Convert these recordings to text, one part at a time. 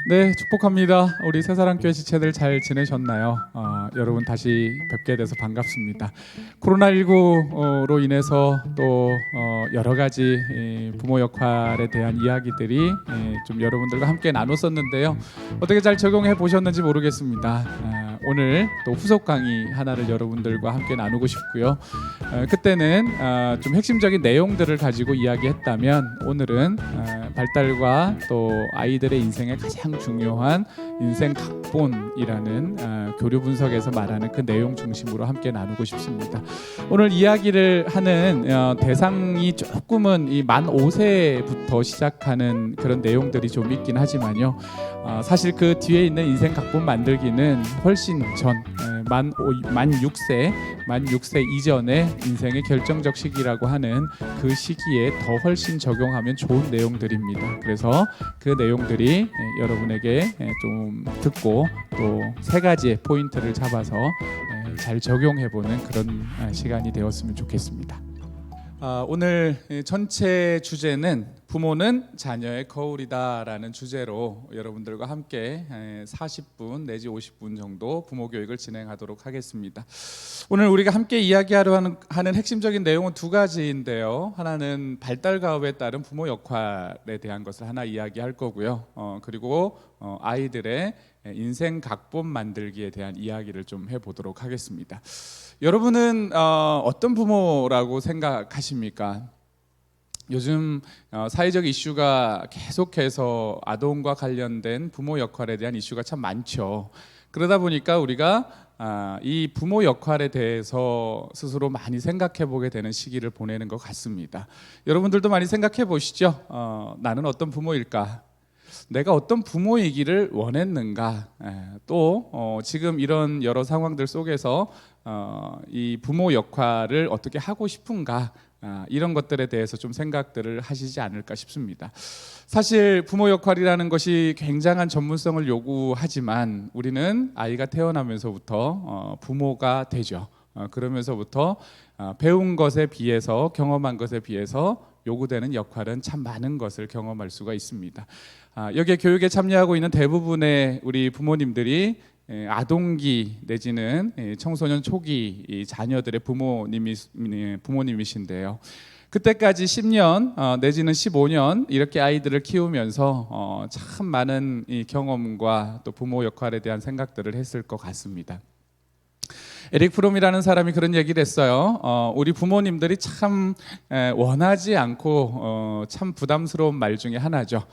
네, 축복합니다. 우리 새사랑교회 지체들 잘 지내셨나요? 여러분 다시 뵙게 돼서 반갑습니다. 코로나19로 인해서 또 여러 가지 부모 역할에 대한 이야기들이 좀 여러분들과 함께 나눴었는데요. 어떻게 잘 적용해 보셨는지 모르겠습니다. 오늘 또 후속 강의 하나를 여러분들과 함께 나누고 싶고요. 그때는 좀 핵심적인 내용들을 가지고 이야기했다면 오늘은 발달과 또 아이들의 인생에 가장 중요한 인생 각본이라는 교류 분석에서 말하는 그 내용 중심으로 함께 나누고 싶습니다. 오늘 이야기를 하는 대상이 조금은 이 만 5세부터 시작하는 그런 내용들이 좀 있긴 하지만요. 사실 그 뒤에 있는 인생 각본 만들기는 훨씬 전 만 6세 이전의 인생의 결정적 시기라고 하는 그 시기에 더 훨씬 적용하면 좋은 내용들입니다. 그래서 그 내용들이 여러분에게 좀 듣고 또 세 가지의 포인트를 잡아서 잘 적용해보는 그런 시간이 되었으면 좋겠습니다. 오늘 전체 주제는 부모는 자녀의 거울이다라는 주제로 여러분들과 함께 40분 내지 50분 정도 부모 교육을 진행하도록 하겠습니다. 오늘 우리가 함께 이야기하려 하는 핵심적인 내용은 두 가지인데요. 하나는 발달 가업에 따른 부모 역할에 대한 것을 하나 이야기할 거고요. 그리고 아이들의 인생 각본 만들기에 대한 이야기를 좀 해보도록 하겠습니다. 여러분은 어떤 부모라고 생각하십니까? 요즘 사회적 이슈가 계속해서 아동과 관련된 부모 역할에 대한 이슈가 참 많죠. 그러다 보니까 우리가 이 부모 역할에 대해서 스스로 많이 생각해 보게 되는 시기를 보내는 것 같습니다. 여러분들도 많이 생각해 보시죠. 나는 어떤 부모일까? 내가 어떤 부모이기를 원했는가? 또 지금 이런 여러 상황들 속에서 이 부모 역할을 어떻게 하고 싶은가? 이런 것들에 대해서 좀 생각들을 하시지 않을까 싶습니다. 사실 부모 역할이라는 것이 굉장한 전문성을 요구하지만 우리는 아이가 태어나면서부터 부모가 되죠. 그러면서부터 배운 것에 비해서 경험한 것에 비해서 요구되는 역할은 참 많은 것을 경험할 수가 있습니다. 여기에 교육에 참여하고 있는 대부분의 우리 부모님들이 아동기 내지는 청소년 초기 자녀들의 부모님이신데요. 그때까지 10년 내지는 15년 이렇게 아이들을 키우면서 참 많은 이 경험과 또 부모 역할에 대한 생각들을 했을 것 같습니다. 에릭 프롬이라는 사람이 그런 얘기를 했어요. 우리 부모님들이 참 원하지 않고 참 부담스러운 말 중에 하나죠.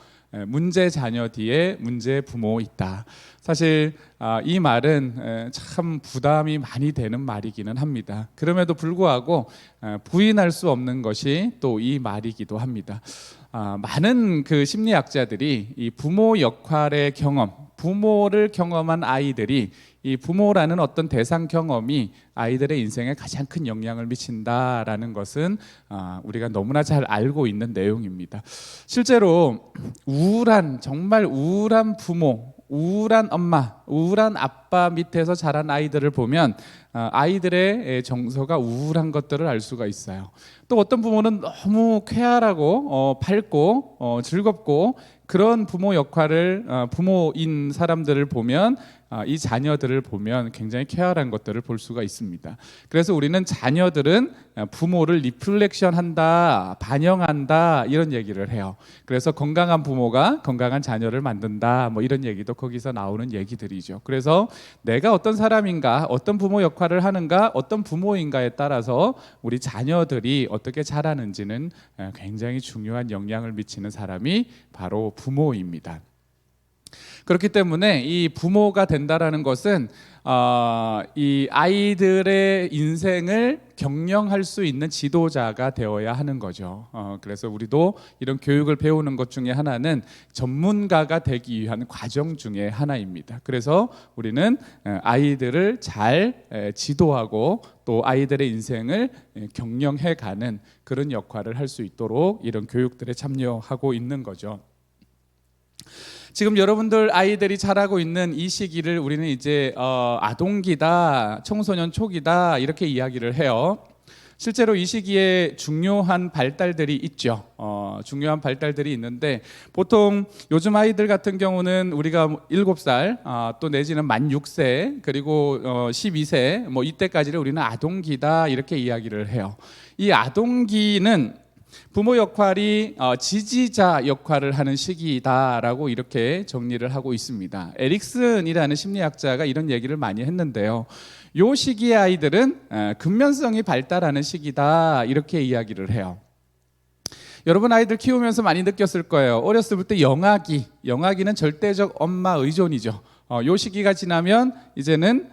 문제 자녀 뒤에 문제 부모 있다. 사실 이 말은 참 부담이 많이 되는 말이기는 합니다. 그럼에도 불구하고 부인할 수 없는 것이 또 이 말이기도 합니다. 많은 그 심리학자들이 이 부모 역할의 경험, 부모를 경험한 아이들이 이 부모라는 어떤 대상 경험이 아이들의 인생에 가장 큰 영향을 미친다라는 것은 우리가 너무나 잘 알고 있는 내용입니다. 실제로 정말 우울한 부모, 우울한 엄마, 우울한 아빠 밑에서 자란 아이들을 보면 아이들의 정서가 우울한 것들을 알 수가 있어요. 또 어떤 부모는 너무 쾌활하고 밝고 즐겁고 그런 부모 역할을 부모인 사람들을 보면 이 자녀들을 보면 굉장히 쾌활한 것들을 볼 수가 있습니다. 그래서 우리는 자녀들은 부모를 리플렉션한다, 반영한다 이런 얘기를 해요. 그래서 건강한 부모가 건강한 자녀를 만든다 뭐 이런 얘기도 거기서 나오는 얘기들이죠. 그래서 내가 어떤 사람인가, 어떤 부모 역할을 하는가, 어떤 부모인가에 따라서 우리 자녀들이 어떻게 자라는지는 굉장히 중요한 영향을 미치는 사람이 바로 부모입니다. 그렇기 때문에 이 부모가 된다라는 것은 이 아이들의 인생을 경영할 수 있는 지도자가 되어야 하는 거죠. 그래서 우리도 이런 교육을 배우는 것 중에 하나는 전문가가 되기 위한 과정 중에 하나입니다. 그래서 우리는 아이들을 잘 지도하고 또 아이들의 인생을 경영해가는 그런 역할을 할 수 있도록 이런 교육들에 참여하고 있는 거죠. 지금 여러분들 아이들이 자라고 있는 이 시기를 우리는 이제 아동기다, 청소년 초기다 이렇게 이야기를 해요. 실제로 이 시기에 중요한 발달들이 있죠. 중요한 발달들이 있는데 보통 요즘 아이들 같은 경우는 우리가 7살 또 내지는 만 6세 그리고 12세 뭐 이때까지를 우리는 아동기다 이렇게 이야기를 해요. 이 아동기는 부모 역할이 지지자 역할을 하는 시기다라고 이렇게 정리를 하고 있습니다. 에릭슨이라는 심리학자가 이런 얘기를 많이 했는데요. 요 시기의 아이들은 근면성이 발달하는 시기다 이렇게 이야기를 해요. 여러분 아이들 키우면서 많이 느꼈을 거예요. 어렸을 때 영아기는 절대적 엄마 의존이죠. 요 시기가 지나면 이제는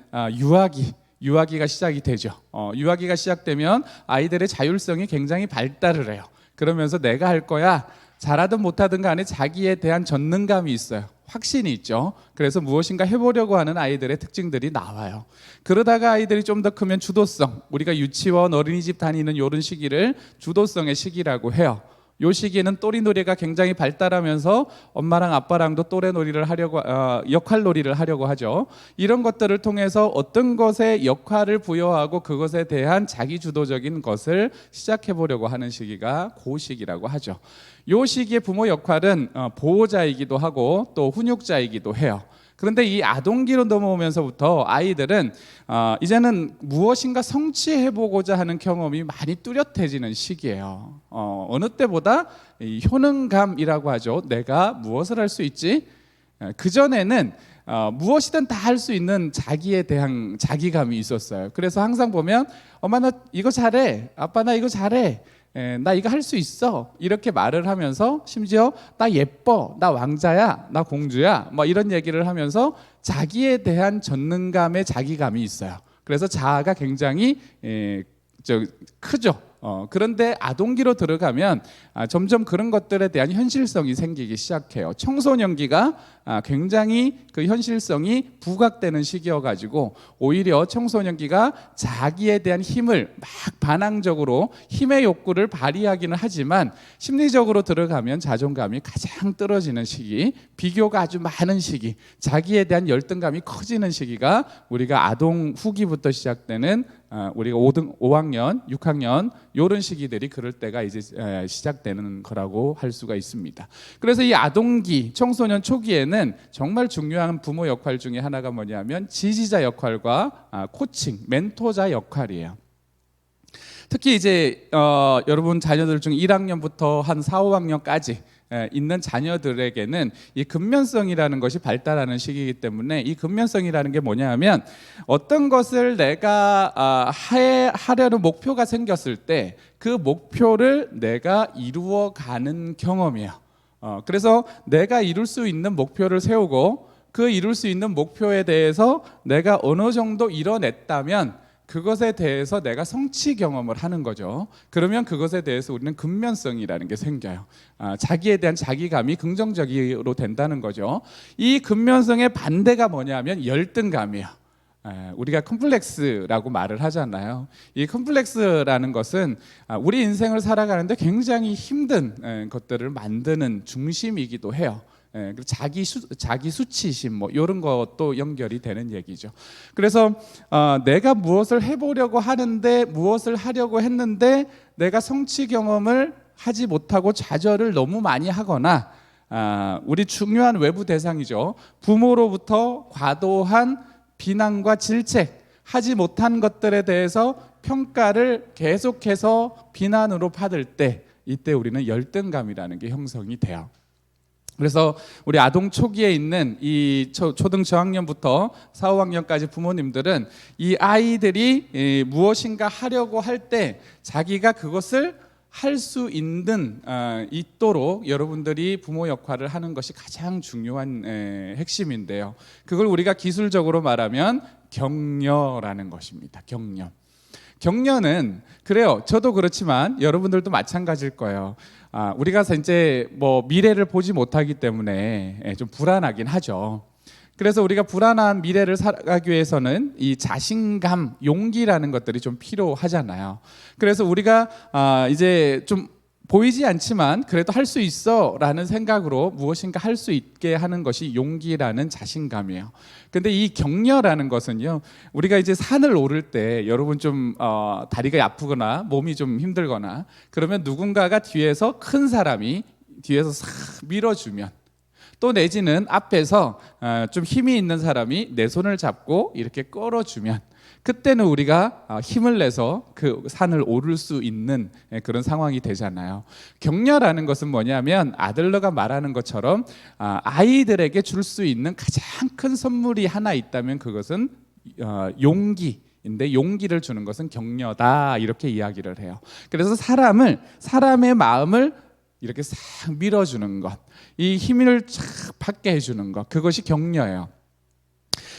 유아기가 시작이 되죠. 유아기가 시작되면 아이들의 자율성이 굉장히 발달을 해요. 그러면서 내가 할 거야 잘하든 못하든 간에 자기에 대한 전능감이 있어요. 확신이 있죠. 그래서 무엇인가 해보려고 하는 아이들의 특징들이 나와요. 그러다가 아이들이 좀 더 크면 주도성, 우리가 유치원, 어린이집 다니는 이런 시기를 주도성의 시기라고 해요. 요 시기에는 또리놀이가 굉장히 발달하면서 엄마랑 아빠랑도 또래놀이를 하려고 역할놀이를 하려고 하죠. 이런 것들을 통해서 어떤 것에 역할을 부여하고 그것에 대한 자기주도적인 것을 시작해 보려고 하는 시기가 그 시기라고 하죠. 요 시기의 부모 역할은 보호자이기도 하고 또 훈육자이기도 해요. 그런데 이 아동기로 넘어오면서부터 아이들은 이제는 무엇인가 성취해보고자 하는 경험이 많이 뚜렷해지는 시기예요. 어느 때보다 이 효능감이라고 하죠. 내가 무엇을 할 수 있지? 그전에는 무엇이든 다 할 수 있는 자기에 대한 자기감이 있었어요. 그래서 항상 보면 엄마 나 이거 잘해, 아빠 나 이거 잘해, 나 이거 할 수 있어 이렇게 말을 하면서 심지어 나 예뻐, 나 왕자야, 나 공주야 뭐 이런 얘기를 하면서 자기에 대한 전능감의 자기감이 있어요. 그래서 자아가 굉장히 크죠. 그런데 아동기로 들어가면 점점 그런 것들에 대한 현실성이 생기기 시작해요. 청소년기가 굉장히 그 현실성이 부각되는 시기여가지고 오히려 청소년기가 자기에 대한 힘을 막 반항적으로 힘의 욕구를 발휘하기는 하지만 심리적으로 들어가면 자존감이 가장 떨어지는 시기, 비교가 아주 많은 시기, 자기에 대한 열등감이 커지는 시기가 우리가 아동 후기부터 시작되는 우리가 5학년, 6학년 이런 시기들이 그럴 때가 이제 시작되는 거라고 할 수가 있습니다. 그래서 이 아동기, 청소년 초기에는 정말 중요한 부모 역할 중에 하나가 뭐냐면 지지자 역할과 코칭, 멘토자 역할이에요. 특히 이제 여러분 자녀들 중 1학년부터 한 4, 5학년까지 있는 자녀들에게는 이 근면성이라는 것이 발달하는 시기이기 때문에 이 근면성이라는 게 뭐냐 하면 어떤 것을 내가 하려는 목표가 생겼을 때 그 목표를 내가 이루어가는 경험이에요. 그래서 내가 이룰 수 있는 목표를 세우고 그 이룰 수 있는 목표에 대해서 내가 어느 정도 이뤄냈다면 그것에 대해서 내가 성취 경험을 하는 거죠. 그러면 그것에 대해서 우리는 근면성이라는 게 생겨요. 자기에 대한 자기감이 긍정적으로 된다는 거죠. 이 근면성의 반대가 뭐냐면 열등감이에요. 우리가 컴플렉스라고 말을 하잖아요. 이 컴플렉스라는 것은 우리 인생을 살아가는데 굉장히 힘든 것들을 만드는 중심이기도 해요. 자기 수치심 뭐 이런 것도 연결이 되는 얘기죠. 그래서 내가 무엇을 해보려고 하는데 무엇을 하려고 했는데 내가 성취 경험을 하지 못하고 좌절을 너무 많이 하거나 우리 중요한 외부 대상이죠. 부모로부터 과도한 비난과 질책, 하지 못한 것들에 대해서 평가를 계속해서 비난으로 받을 때 이때 우리는 열등감이라는 게 형성이 돼요. 그래서 우리 아동 초기에 있는 이 초등 저학년부터 4, 5학년까지 부모님들은 이 아이들이 무엇인가 하려고 할 때 자기가 그것을 할 수 있도록 여러분들이 부모 역할을 하는 것이 가장 중요한 핵심인데요. 그걸 우리가 기술적으로 말하면 격려라는 것입니다. 격려는 그래요. 저도 그렇지만 여러분들도 마찬가지일 거예요. 우리가 이제 뭐 미래를 보지 못하기 때문에 좀 불안하긴 하죠. 그래서 우리가 불안한 미래를 살아가기 위해서는 이 자신감, 용기라는 것들이 좀 필요하잖아요. 그래서 우리가 이제 좀 보이지 않지만 그래도 할 수 있어라는 생각으로 무엇인가 할 수 있게 하는 것이 용기라는 자신감이에요. 근데 이 격려라는 것은요, 우리가 이제 산을 오를 때 여러분 좀 다리가 아프거나 몸이 좀 힘들거나 그러면 누군가가 뒤에서 큰 사람이 뒤에서 싹 밀어주면, 또 내지는 앞에서 좀 힘이 있는 사람이 내 손을 잡고 이렇게 끌어주면, 그때는 우리가 힘을 내서 그 산을 오를 수 있는 그런 상황이 되잖아요. 격려라는 것은 뭐냐면 아들러가 말하는 것처럼 아이들에게 줄 수 있는 가장 큰 선물이 하나 있다면 그것은 용기인데, 용기를 주는 것은 격려다, 이렇게 이야기를 해요. 그래서 사람의 마음을 이렇게 싹 밀어주는 것, 이 힘을 쫙 받게 해주는 것, 그것이 격려예요.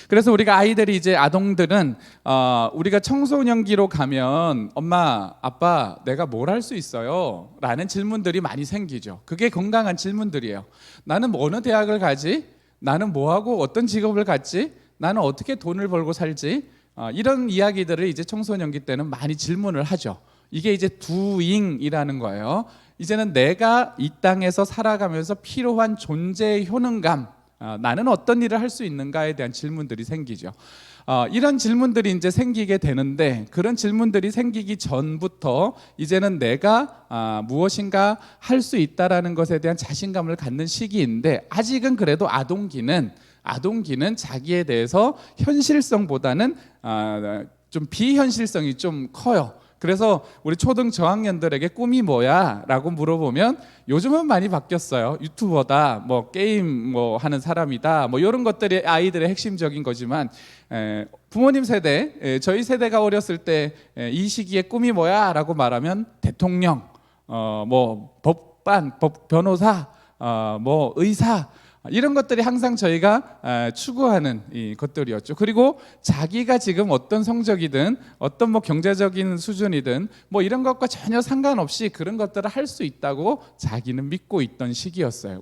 그래서 우리가 아이들이 이제 아동들은 우리가 청소년기로 가면 엄마, 아빠, 내가 뭘 할 수 있어요? 라는 질문들이 많이 생기죠. 그게 건강한 질문들이에요. 나는 어느 대학을 가지? 나는 뭐하고 어떤 직업을 갖지? 나는 어떻게 돈을 벌고 살지? 이런 이야기들을 이제 청소년기 때는 많이 질문을 하죠. 이게 이제 doing이라는 거예요. 이제는 내가 이 땅에서 살아가면서 필요한 존재의 효능감, 나는 어떤 일을 할 수 있는가에 대한 질문들이 생기죠. 이런 질문들이 이제 생기게 되는데, 그런 질문들이 생기기 전부터 이제는 내가 무엇인가 할 수 있다라는 것에 대한 자신감을 갖는 시기인데, 아직은 그래도 아동기는 자기에 대해서 현실성보다는 좀 비현실성이 좀 커요. 그래서 우리 초등 저학년들에게 꿈이 뭐야? 라고 물어보면 요즘은 많이 바뀌었어요. 유튜버다, 뭐 게임 뭐 하는 사람이다, 뭐 이런 것들이 아이들의 핵심적인 거지만, 부모님 세대, 저희 세대가 어렸을 때 이 시기에 꿈이 뭐야? 라고 말하면 대통령, 뭐 법관, 변호사, 뭐 의사, 이런 것들이 항상 저희가 추구하는 이 것들이었죠. 그리고 자기가 지금 어떤 성적이든 어떤 뭐 경제적인 수준이든 뭐 이런 것과 전혀 상관없이 그런 것들을 할 수 있다고 자기는 믿고 있던 시기였어요.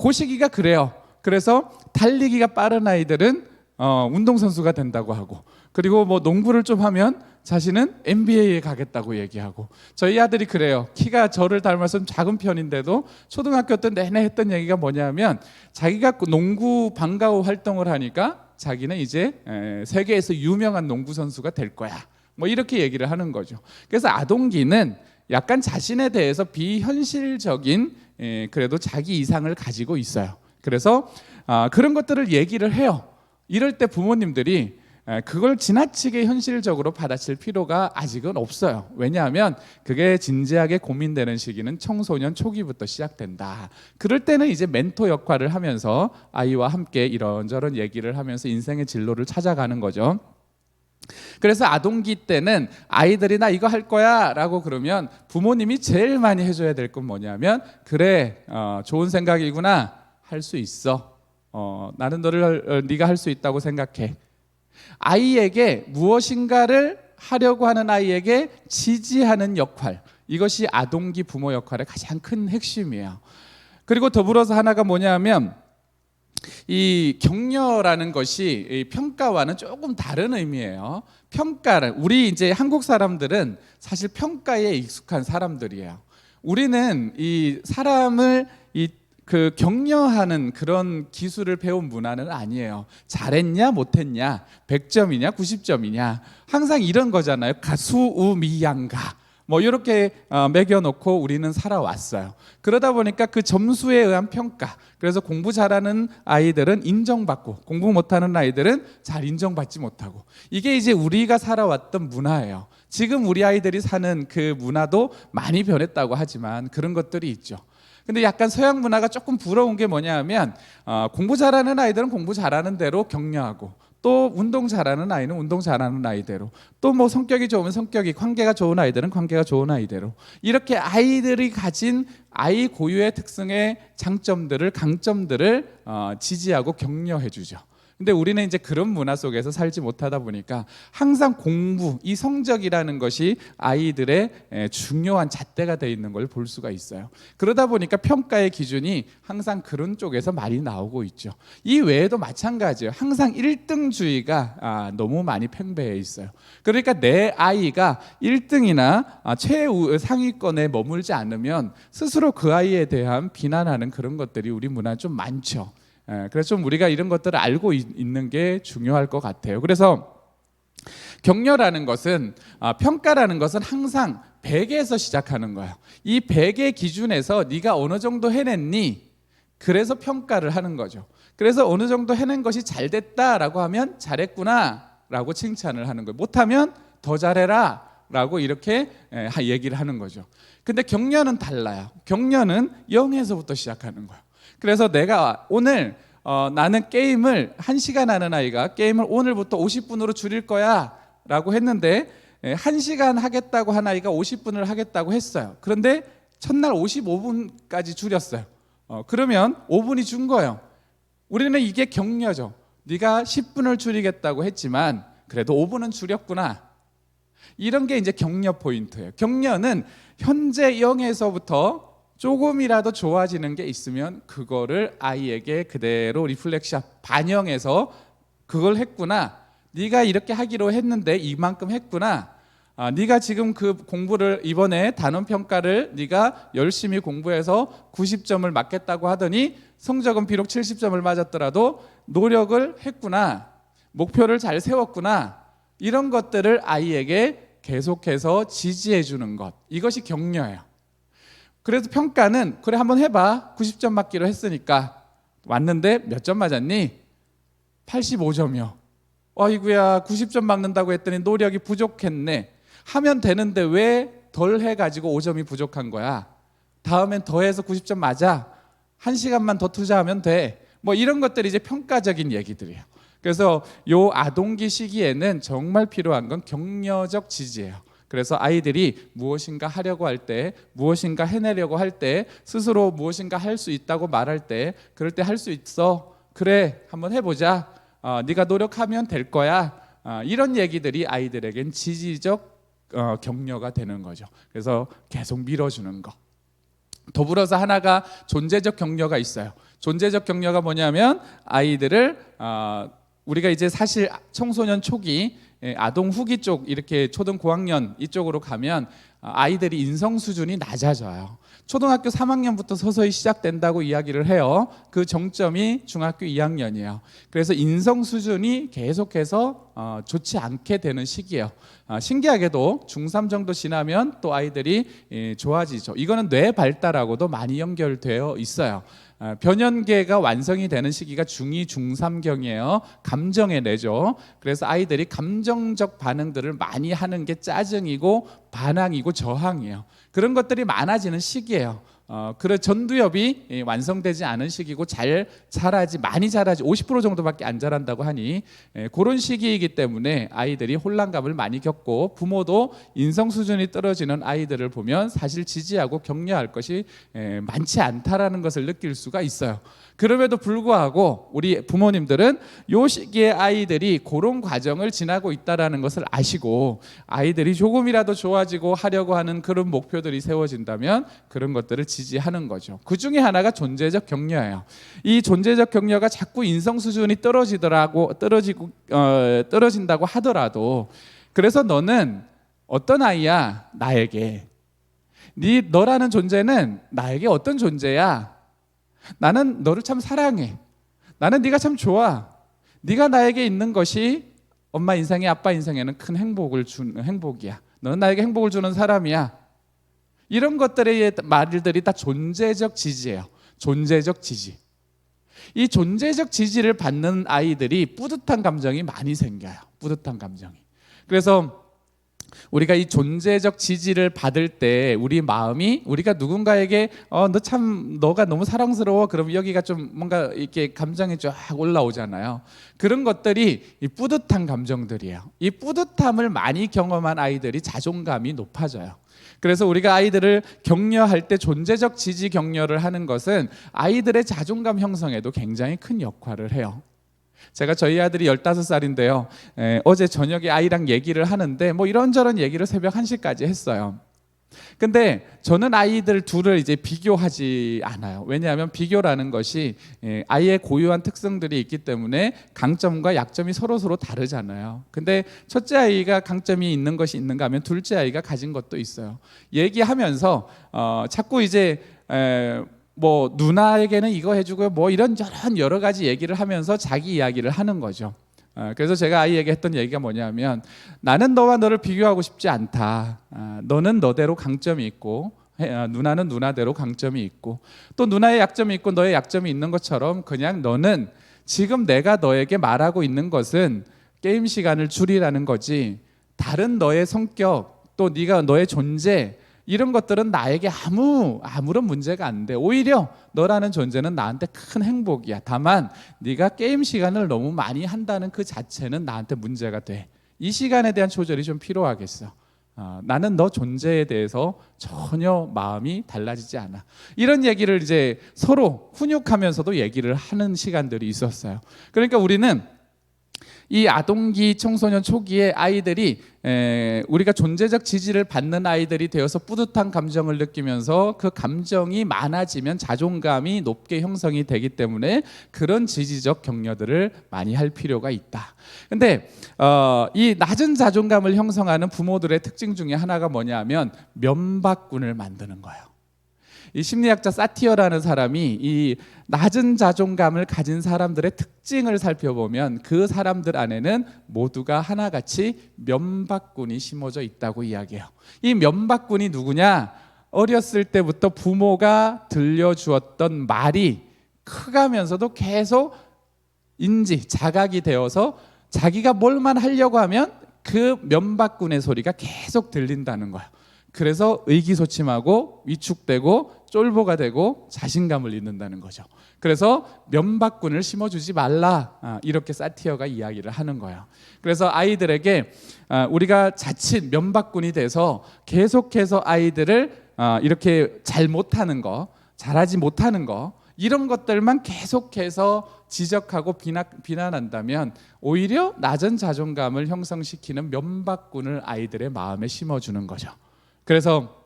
그 시기가 그래요. 그래서 달리기가 빠른 아이들은 운동선수가 된다고 하고, 그리고 뭐 농구를 좀 하면 자신은 NBA에 가겠다고 얘기하고, 저희 아들이 그래요. 키가 저를 닮아서 좀 작은 편인데도 초등학교 때 내내 했던 얘기가 뭐냐면, 자기가 농구 방과후 활동을 하니까 자기는 이제 세계에서 유명한 농구 선수가 될 거야, 뭐 이렇게 얘기를 하는 거죠. 그래서 아동기는 약간 자신에 대해서 비현실적인 그래도 자기 이상을 가지고 있어요. 그래서 그런 것들을 얘기를 해요. 이럴 때 부모님들이 그걸 지나치게 현실적으로 받아칠 필요가 아직은 없어요. 왜냐하면 그게 진지하게 고민되는 시기는 청소년 초기부터 시작된다. 그럴 때는 이제 멘토 역할을 하면서 아이와 함께 이런저런 얘기를 하면서 인생의 진로를 찾아가는 거죠. 그래서 아동기 때는 아이들이 나 이거 할 거야 라고 그러면 부모님이 제일 많이 해줘야 될 건 뭐냐면, 그래, 좋은 생각이구나, 할 수 있어, 나는 네가 할 수 있다고 생각해. 아이에게 무엇인가를 하려고 하는 아이에게 지지하는 역할, 이것이 아동기 부모 역할의 가장 큰 핵심이에요. 그리고 더불어서 하나가 뭐냐면, 이 격려라는 것이 이 평가와는 조금 다른 의미예요. 평가를, 우리 이제 한국 사람들은 사실 평가에 익숙한 사람들이에요. 우리는 이 사람을 그 격려하는 그런 기술을 배운 문화는 아니에요. 잘했냐 못했냐, 100점이냐 90점이냐, 항상 이런 거잖아요. 가수우미양가, 뭐 이렇게 매겨놓고 우리는 살아왔어요. 그러다 보니까 그 점수에 의한 평가, 그래서 공부 잘하는 아이들은 인정받고 공부 못하는 아이들은 잘 인정받지 못하고, 이게 이제 우리가 살아왔던 문화예요. 지금 우리 아이들이 사는 그 문화도 많이 변했다고 하지만 그런 것들이 있죠. 근데 약간 서양 문화가 조금 부러운 게 뭐냐면, 공부 잘하는 아이들은 공부 잘하는 대로 격려하고, 또 운동 잘하는 아이는 운동 잘하는 아이대로, 또 뭐 성격이 좋으면 성격이, 관계가 좋은 아이들은 관계가 좋은 아이대로, 이렇게 아이들이 가진 아이 고유의 특성의 장점들을, 강점들을 지지하고 격려해 주죠. 근데 우리는 이제 그런 문화 속에서 살지 못하다 보니까 항상 공부, 이 성적이라는 것이 아이들의 중요한 잣대가 돼 있는 걸 볼 수가 있어요. 그러다 보니까 평가의 기준이 항상 그런 쪽에서 많이 나오고 있죠. 이 외에도 마찬가지예요. 항상 1등주의가 너무 많이 팽배해 있어요. 그러니까 내 아이가 1등이나 최상위권에 머물지 않으면 스스로 그 아이에 대한 비난하는 그런 것들이 우리 문화에 좀 많죠. 그래서 좀 우리가 이런 것들을 알고 있는 게 중요할 것 같아요. 그래서 격려라는 것은 평가라는 것은 항상 100에서 시작하는 거예요. 이 100의 기준에서 네가 어느 정도 해냈니? 그래서 평가를 하는 거죠. 그래서 어느 정도 해낸 것이 잘 됐다라고 하면 잘했구나 라고 칭찬을 하는 거예요. 못하면 더 잘해라 라고 이렇게 얘기를 하는 거죠. 근데 격려는 달라요. 격려는 0에서부터 시작하는 거예요. 그래서 내가 오늘 나는 게임을 1시간 하는 아이가 게임을 오늘부터 50분으로 줄일 거야 라고 했는데 1시간 하겠다고 한 아이가 50분을 하겠다고 했어요. 그런데 첫날 55분까지 줄였어요. 그러면 5분이 준 거예요. 우리는 이게 격려죠. 네가 10분을 줄이겠다고 했지만 그래도 5분은 줄였구나. 이런 게 이제 격려 포인트예요. 격려는 현재 0에서부터 조금이라도 좋아지는 게 있으면 그거를 아이에게 그대로 리플렉션 반영해서 그걸 했구나. 네가 이렇게 하기로 했는데 이만큼 했구나. 네가 지금 그 공부를 이번에 단원 평가를 네가 열심히 공부해서 90점을 맞겠다고 하더니 성적은 비록 70점을 맞았더라도 노력을 했구나. 목표를 잘 세웠구나. 이런 것들을 아이에게 계속해서 지지해 주는 것. 이것이 격려예요. 그래서 평가는 그래 한번 해봐. 90점 맞기로 했으니까. 왔는데 몇 점 맞았니? 85점이요. 아이고야 90점 맞는다고 했더니 노력이 부족했네. 하면 되는데 왜 덜 해가지고 5점이 부족한 거야? 다음엔 더해서 90점 맞아. 1시간만 더 투자하면 돼. 뭐 이런 것들이 이제 평가적인 얘기들이에요. 그래서 요 아동기 시기에는 정말 필요한 건 격려적 지지예요. 그래서 아이들이 무엇인가 하려고 할 때, 무엇인가 해내려고 할 때, 스스로 무엇인가 할 수 있다고 말할 때, 그럴 때 할 수 있어. 그래, 한번 해보자. 네가 노력하면 될 거야. 이런 얘기들이 아이들에겐 지지적 격려가 되는 거죠. 그래서 계속 밀어주는 거. 더불어서 하나가 존재적 격려가 있어요. 존재적 격려가 뭐냐면 아이들을 우리가 이제 사실 청소년 초기, 아동 후기 쪽 이렇게 초등 고학년 이쪽으로 가면 아이들이 인성 수준이 낮아져요. 초등학교 3학년부터 서서히 시작된다고 이야기를 해요. 그 정점이 중학교 2학년이에요. 그래서 인성 수준이 계속해서 좋지 않게 되는 시기예요. 신기하게도 중3 정도 지나면 또 아이들이 좋아지죠. 이거는 뇌 발달하고도 많이 연결되어 있어요. 변연계가 완성이 되는 시기가 중2, 중3경이에요. 감정의 뇌죠. 그래서 아이들이 감정적 반응들을 많이 하는 게 짜증이고 반항이고 저항이에요. 그런 것들이 많아지는 시기예요. 그래 전두엽이 완성되지 않은 시기고 잘 자라지 많이 자라지 50% 정도밖에 안 자란다고 하니 그런 시기이기 때문에 아이들이 혼란감을 많이 겪고 부모도 인성 수준이 떨어지는 아이들을 보면 사실 지지하고 격려할 것이 많지 않다라는 것을 느낄 수가 있어요. 그럼에도 불구하고 우리 부모님들은 이 시기에 아이들이 그런 과정을 지나고 있다는 것을 아시고 아이들이 조금이라도 좋아지고 하려고 하는 그런 목표들이 세워진다면 그런 것들을 지지하는 거죠. 그 중에 하나가 존재적 격려예요. 이 존재적 격려가 자꾸 인성 수준이 떨어진다고 하더라도 그래서 너는 어떤 아이야? 나에게. 너라는 존재는 나에게 어떤 존재야? 나는 너를 참 사랑해. 나는 네가 참 좋아. 네가 나에게 있는 것이 엄마 인생에 아빠 인생에는 큰 행복을 주는 행복이야. 너는 나에게 행복을 주는 사람이야. 이런 것들의 말들이 다 존재적 지지예요. 존재적 지지. 이 존재적 지지를 받는 아이들이 뿌듯한 감정이 많이 생겨요. 뿌듯한 감정이. 그래서 우리가 이 존재적 지지를 받을 때 우리 마음이 우리가 누군가에게 너가 너무 사랑스러워 그럼 여기가 좀 뭔가 이렇게 감정이 쫙 올라오잖아요. 그런 것들이 이 뿌듯한 감정들이에요. 이 뿌듯함을 많이 경험한 아이들이 자존감이 높아져요. 그래서 우리가 아이들을 격려할 때 존재적 지지 격려를 하는 것은 아이들의 자존감 형성에도 굉장히 큰 역할을 해요. 제가 저희 아들이 15살인데요. 어제 저녁에 아이랑 얘기를 하는데 뭐 이런저런 얘기를 새벽 1시까지 했어요. 근데 저는 아이들 둘을 이제 비교하지 않아요. 왜냐하면 비교라는 것이 아이의 고유한 특성들이 있기 때문에 강점과 약점이 서로 다르잖아요. 근데 첫째 아이가 강점이 있는 것이 있는가 하면 둘째 아이가 가진 것도 있어요. 얘기하면서 자꾸 이제 뭐 누나에게는 이거 해주고요, 뭐 이런저런 여러 가지 얘기를 하면서 자기 이야기를 하는 거죠. 그래서 제가 아이에게 했던 얘기가 뭐냐면, 나는 너와 너를 비교하고 싶지 않다. 너는 너대로 강점이 있고 누나는 누나대로 강점이 있고 또 누나의 약점이 있고 너의 약점이 있는 것처럼, 그냥 너는 지금 내가 너에게 말하고 있는 것은 게임 시간을 줄이라는 거지, 다른 너의 성격 또 네가 너의 존재 이런 것들은 나에게 아무런 문제가 안 돼. 오히려 너라는 존재는 나한테 큰 행복이야. 다만 네가 게임 시간을 너무 많이 한다는 그 자체는 나한테 문제가 돼. 이 시간에 대한 조절이 좀 필요하겠어. 나는 너 존재에 대해서 전혀 마음이 달라지지 않아. 이런 얘기를 이제 서로 훈육하면서도 얘기를 하는 시간들이 있었어요. 그러니까 우리는 이 아동기 청소년 초기에 아이들이 우리가 존재적 지지를 받는 아이들이 되어서 뿌듯한 감정을 느끼면서 그 감정이 많아지면 자존감이 높게 형성이 되기 때문에 그런 지지적 격려들을 많이 할 필요가 있다. 근데 이 낮은 자존감을 형성하는 부모들의 특징 중에 하나가 뭐냐면 면박군을 만드는 거예요. 이 심리학자 사티어라는 사람이 이 낮은 자존감을 가진 사람들의 특징을 살펴보면 그 사람들 안에는 모두가 하나같이 면박군이 심어져 있다고 이야기해요. 이 면박군이 누구냐? 어렸을 때부터 부모가 들려주었던 말이 커가면서도 계속 자각이 되어서 자기가 뭘만 하려고 하면 그 면박군의 소리가 계속 들린다는 거예요. 그래서 의기소침하고 위축되고 쫄보가 되고 자신감을 잃는다는 거죠. 그래서 면박군을 심어주지 말라, 이렇게 사티어가 이야기를 하는 거예요. 그래서 아이들에게 우리가 자칫 면박군이 돼서 계속해서 아이들을 이렇게 잘하지 못하는 거 이런 것들만 계속해서 지적하고 비난한다면 오히려 낮은 자존감을 형성시키는 면박군을 아이들의 마음에 심어주는 거죠. 그래서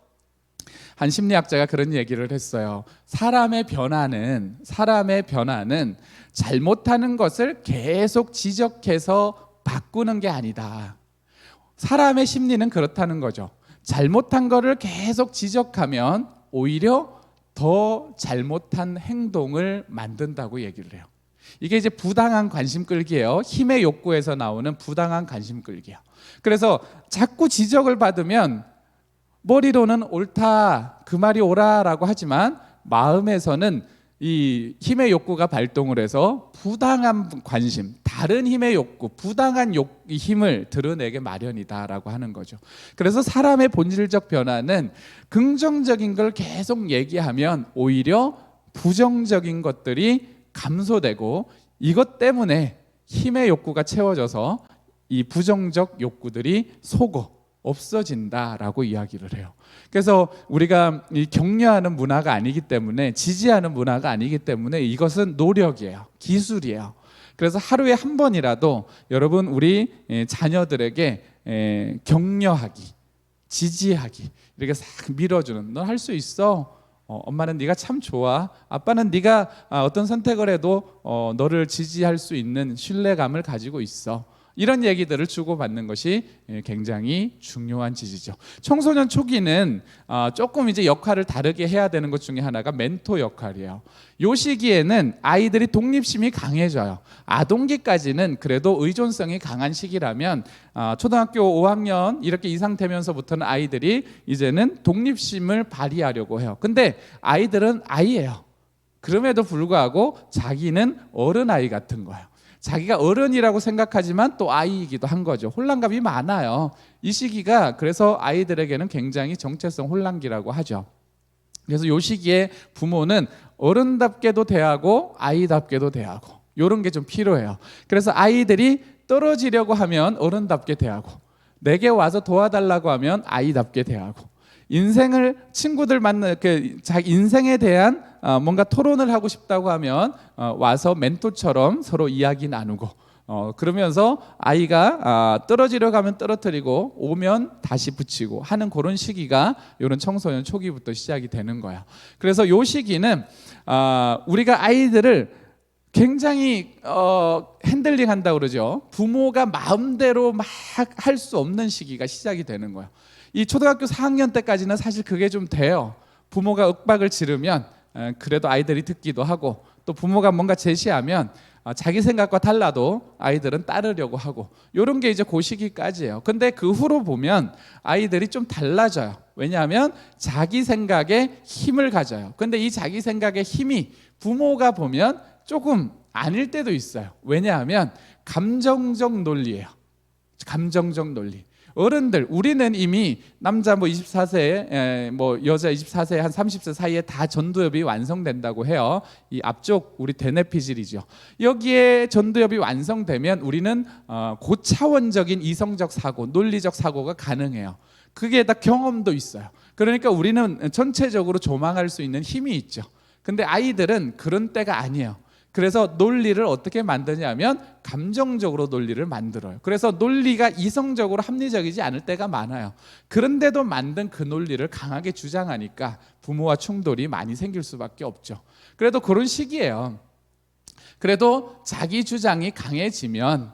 한 심리학자가 그런 얘기를 했어요. 사람의 변화는 잘못하는 것을 계속 지적해서 바꾸는 게 아니다. 사람의 심리는 그렇다는 거죠. 잘못한 거를 계속 지적하면 오히려 더 잘못한 행동을 만든다고 얘기를 해요. 이게 이제 부당한 관심 끌기예요. 힘의 욕구에서 나오는 부당한 관심 끌기예요. 그래서 자꾸 지적을 받으면 머리로는 옳다, 그 말이 옳아라고 하지만 마음에서는 이 힘의 욕구가 발동을 해서 부당한 관심, 다른 힘의 욕구, 부당한 힘을 드러내게 마련이다라고 하는 거죠. 그래서 사람의 본질적 변화는 긍정적인 걸 계속 얘기하면 오히려 부정적인 것들이 감소되고 이것 때문에 힘의 욕구가 채워져서 이 부정적 욕구들이 없어진다라고 이야기를 해요. 그래서 우리가 이 격려하는 문화가 아니기 때문에, 지지하는 문화가 아니기 때문에 이것은 노력이에요. 기술이에요. 그래서 하루에 한 번이라도 여러분 우리 자녀들에게 격려하기, 지지하기, 이렇게 싹 밀어주는, 넌 할 수 있어. 엄마는 네가 참 좋아. 아빠는 네가 어떤 선택을 해도 너를 지지할 수 있는 신뢰감을 가지고 있어. 이런 얘기들을 주고받는 것이 굉장히 중요한 지지죠. 청소년 초기는 조금 이제 역할을 다르게 해야 되는 것 중에 하나가 멘토 역할이에요. 이 시기에는 아이들이 독립심이 강해져요. 아동기까지는 그래도 의존성이 강한 시기라면 초등학교 5학년 이렇게 이상 되면서부터는 아이들이 이제는 독립심을 발휘하려고 해요. 근데 아이들은 아이예요. 그럼에도 불구하고 자기는 어른아이 같은 거예요. 자기가 어른이라고 생각하지만 또 아이이기도 한 거죠. 혼란감이 많아요. 이 시기가 그래서 아이들에게는 굉장히 정체성 혼란기라고 하죠. 그래서 이 시기에 부모는 어른답게도 대하고 아이답게도 대하고 이런 게 좀 필요해요. 그래서 아이들이 떨어지려고 하면 어른답게 대하고 내게 와서 도와달라고 하면 아이답게 대하고 인생을 친구들 만나 자기 인생에 대한 뭔가 토론을 하고 싶다고 하면 와서 멘토처럼 서로 이야기 나누고 그러면서 아이가 떨어지려고 하면 떨어뜨리고 오면 다시 붙이고 하는 그런 시기가 이런 청소년 초기부터 시작이 되는 거야. 그래서 이 시기는 우리가 아이들을 굉장히 핸들링 한다고 그러죠. 부모가 마음대로 막 할 수 없는 시기가 시작이 되는 거예요. 이 초등학교 4학년 때까지는 사실 그게 좀 돼요. 부모가 윽박을 지르면 그래도 아이들이 듣기도 하고, 또 부모가 뭔가 제시하면 자기 생각과 달라도 아이들은 따르려고 하고, 이런 게 이제 그 시기까지예요. 근데 그 후로 보면 아이들이 좀 달라져요. 왜냐하면 자기 생각에 힘을 가져요. 근데 이 자기 생각의 힘이 부모가 보면 조금 아닐 때도 있어요. 왜냐하면 감정적 논리예요. 감정적 논리. 어른들, 우리는 이미 남자 24세, 여자 24세 한 30세 사이에 다 전두엽이 완성된다고 해요. 이 앞쪽 우리 대뇌피질이죠. 여기에 전두엽이 완성되면 우리는 고차원적인 이성적 사고, 논리적 사고가 가능해요. 그게 다 경험도 있어요. 그러니까 우리는 전체적으로 조망할 수 있는 힘이 있죠. 근데 아이들은 그런 때가 아니에요. 그래서 논리를 어떻게 만드냐면 감정적으로 논리를 만들어요. 그래서 논리가 이성적으로 합리적이지 않을 때가 많아요. 그런데도 만든 그 논리를 강하게 주장하니까 부모와 충돌이 많이 생길 수밖에 없죠. 그래도 그런 시기예요. 그래도 자기 주장이 강해지면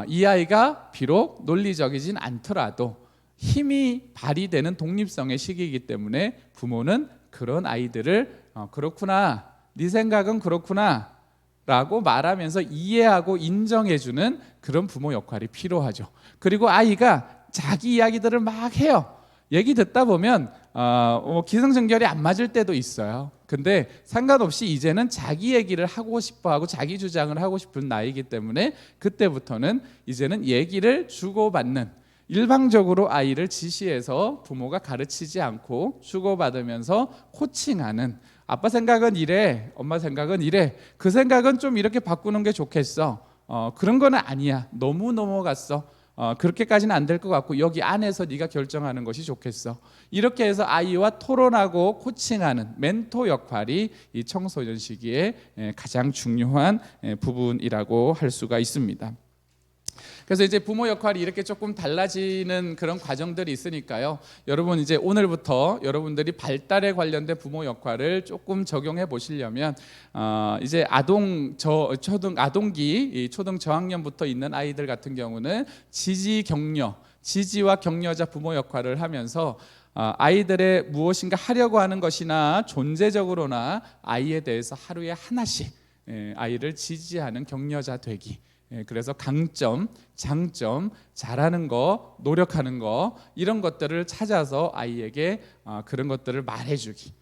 이 아이가 비록 논리적이진 않더라도 힘이 발휘되는 독립성의 시기이기 때문에 부모는 그런 아이들을 그렇구나, 네 생각은 그렇구나 라고 말하면서 이해하고 인정해주는 그런 부모 역할이 필요하죠. 그리고 아이가 자기 이야기들을 막 해요. 얘기 듣다 보면 기승전결이 안 맞을 때도 있어요. 근데 상관없이 이제는 자기 얘기를 하고 싶어하고 자기 주장을 하고 싶은 나이기 때문에 그때부터는 이제는 얘기를 주고받는, 일방적으로 아이를 지시해서 부모가 가르치지 않고 주고받으면서 코칭하는, 아빠 생각은 이래, 엄마 생각은 이래, 그 생각은 좀 이렇게 바꾸는 게 좋겠어, 그런 거는 아니야, 너무 넘어갔어, 그렇게까지는 안 될 것 같고 여기 안에서 네가 결정하는 것이 좋겠어, 이렇게 해서 아이와 토론하고 코칭하는 멘토 역할이 이 청소년 시기에 가장 중요한 부분이라고 할 수가 있습니다. 그래서 이제 부모 역할이 이렇게 조금 달라지는 그런 과정들이 있으니까요. 여러분 이제 오늘부터 여러분들이 발달에 관련된 부모 역할을 조금 적용해 보시려면 이제 아동기 초등 저학년부터 있는 아이들 같은 경우는 지지와 격려자 부모 역할을 하면서 아이들의 무엇인가 하려고 하는 것이나 존재적으로나 아이에 대해서 하루에 하나씩 아이를 지지하는 격려자 되기. 그래서 강점, 장점, 잘하는 거, 노력하는 거, 이런 것들을 찾아서 아이에게 그런 것들을 말해주기,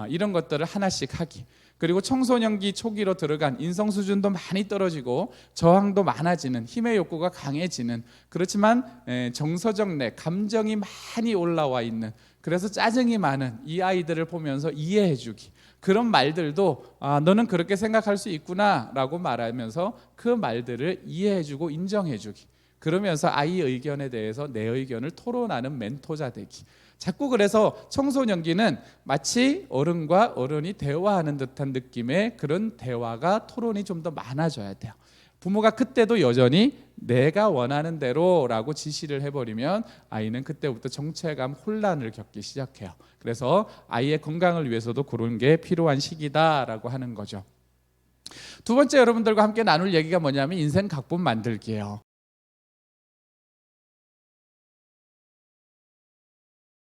이런 것들을 하나씩 하기. 그리고 청소년기 초기로 들어간 인성 수준도 많이 떨어지고 저항도 많아지는, 힘의 욕구가 강해지는, 그렇지만 정서적 감정이 많이 올라와 있는, 그래서 짜증이 많은 이 아이들을 보면서 이해해주기. 그런 말들도 너는 그렇게 생각할 수 있구나 라고 말하면서 그 말들을 이해해주고 인정해주기. 그러면서 아이 의견에 대해서 내 의견을 토론하는 멘토자 되기. 자꾸 그래서 청소년기는 마치 어른과 어른이 대화하는 듯한 느낌의 그런 대화가, 토론이 좀 더 많아져야 돼요. 부모가 그때도 여전히 내가 원하는 대로라고 지시를 해버리면 아이는 그때부터 정체감, 혼란을 겪기 시작해요. 그래서 아이의 건강을 위해서도 그런 게 필요한 시기다라고 하는 거죠. 두 번째 여러분들과 함께 나눌 얘기가 뭐냐면 인생 각본 만들기예요.